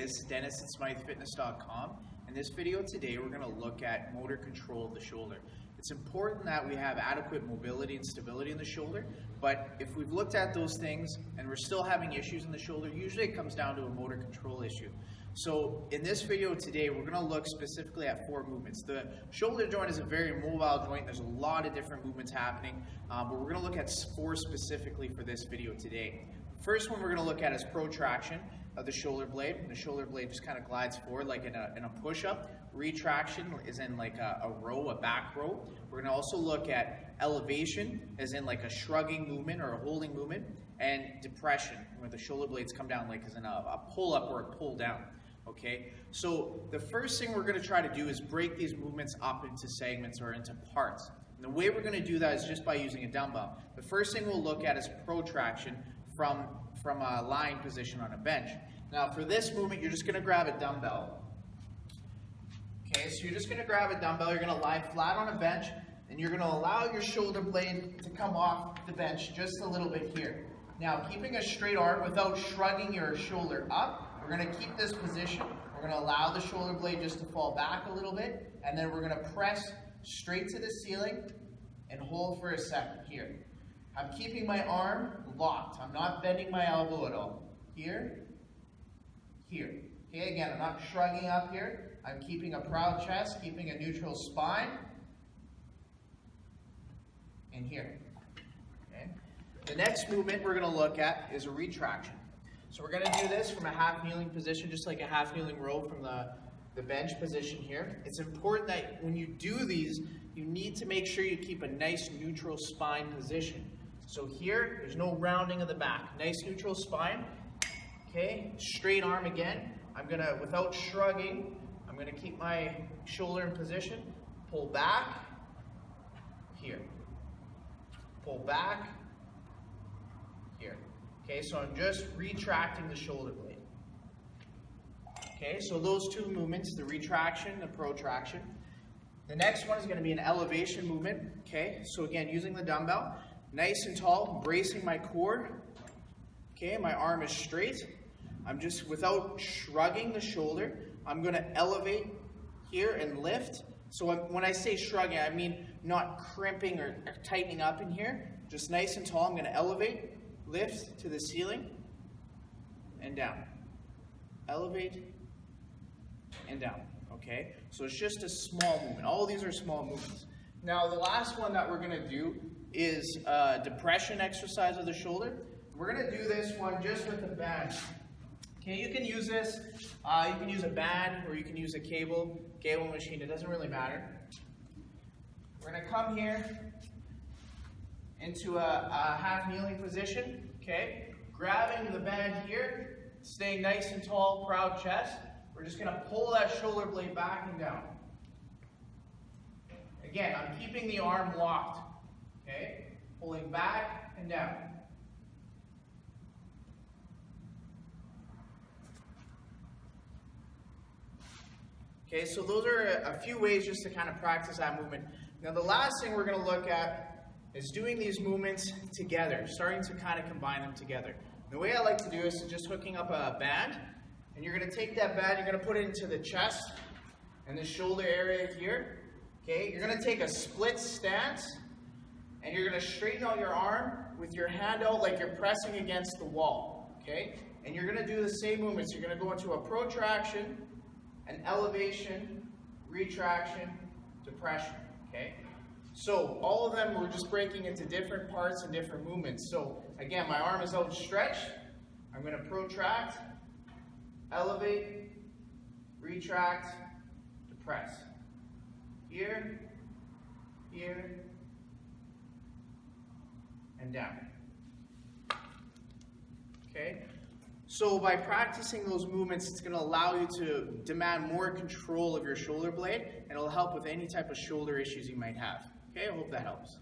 this is Dennis at SmytheFitness.com. In this video today, we're going to look at motor control of the shoulder. It's important that we have adequate mobility and stability in the shoulder, but if we've looked at those things and we're still having issues in the shoulder, usually it comes down to a motor control issue. So in this video today, we're going to look specifically at 4 movements. The shoulder joint is a very mobile joint. There's a lot of different movements happening, but we're going to look at 4 specifically for this video today. First one we're going to look at is protraction of the shoulder blade. The shoulder blade just kind of glides forward like in a push-up. Retraction is in like a row, a back row. We're going to also look at elevation, as in like a shrugging movement or a holding movement, and depression, where the shoulder blades come down like as in a pull-up or a pull-down. Okay, so the first thing we're going to try to do is break these movements up into segments or into parts. And the way we're going to do that is just by using a dumbbell. The first thing we'll look at is protraction from a lying position on a bench. Now for this movement, you're just going to grab a dumbbell. Okay, so you're just going to grab a dumbbell, you're going to lie flat on a bench, and you're going to allow your shoulder blade to come off the bench just a little bit here. Now keeping a straight arm without shrugging your shoulder up, we're going to keep this position. We're going to allow the shoulder blade just to fall back a little bit, and then we're going to press straight to the ceiling and hold for a second here. I'm keeping my arm locked. I'm not bending my elbow at all. Here, here. Okay, again, I'm not shrugging up here. I'm keeping a proud chest, keeping a neutral spine, and here. Okay. The next movement we're going to look at is a retraction. So we're going to do this from a half kneeling position, just like a half kneeling row from the bench position here. It's important that when you do these, you need to make sure you keep a nice neutral spine position. So here, there's no rounding of the back. Nice neutral spine. Okay, straight arm again. I'm going to, without shrugging, I'm going to keep my shoulder in position. Pull back. Here. Pull back. Here. Okay, so I'm just retracting the shoulder blade. Okay, so those 2 movements, the retraction, the protraction. The next one is going to be an elevation movement. Okay, so again, using the dumbbell, nice and tall, bracing my core. Okay, my arm is straight. I'm just, without shrugging the shoulder, I'm going to elevate here and lift. So when I say shrugging, I mean not crimping or tightening up in here. Just nice and tall, I'm going to elevate, lift to the ceiling, and down. Elevate, and down. Okay? So it's just a small movement. All of these are small movements. Now the last one that we're going to do is a depression exercise of the shoulder. We're going to do this one just with a band. Okay, you can use this, you can use a band or you can use a cable machine, it doesn't really matter. We're going to come here into a half kneeling position, okay, grabbing the band here, staying nice and tall, proud chest. We're just going to pull that shoulder blade back and down. Again, I'm keeping the arm locked, okay, pulling back and down. Okay, so those are a few ways just to kind of practice that movement. Now the last thing we're going to look at is doing these movements together, starting to kind of combine them together. The way I like to do this is just hooking up a band, and you're going to take that band, you're going to put it into the chest and the shoulder area here. Okay, you're going to take a split stance, and you're going to straighten out your arm with your hand out like you're pressing against the wall. Okay, and you're going to do the same movements. You're going to go into a protraction, an elevation, retraction, depression, okay? So all of them we're just breaking into different parts and different movements. So again, my arm is outstretched. I'm going to protract, elevate, retract, depress. Here, here, and down. Okay? So by practicing those movements, it's going to allow you to demand more control of your shoulder blade, and it'll help with any type of shoulder issues you might have. Okay, I hope that helps.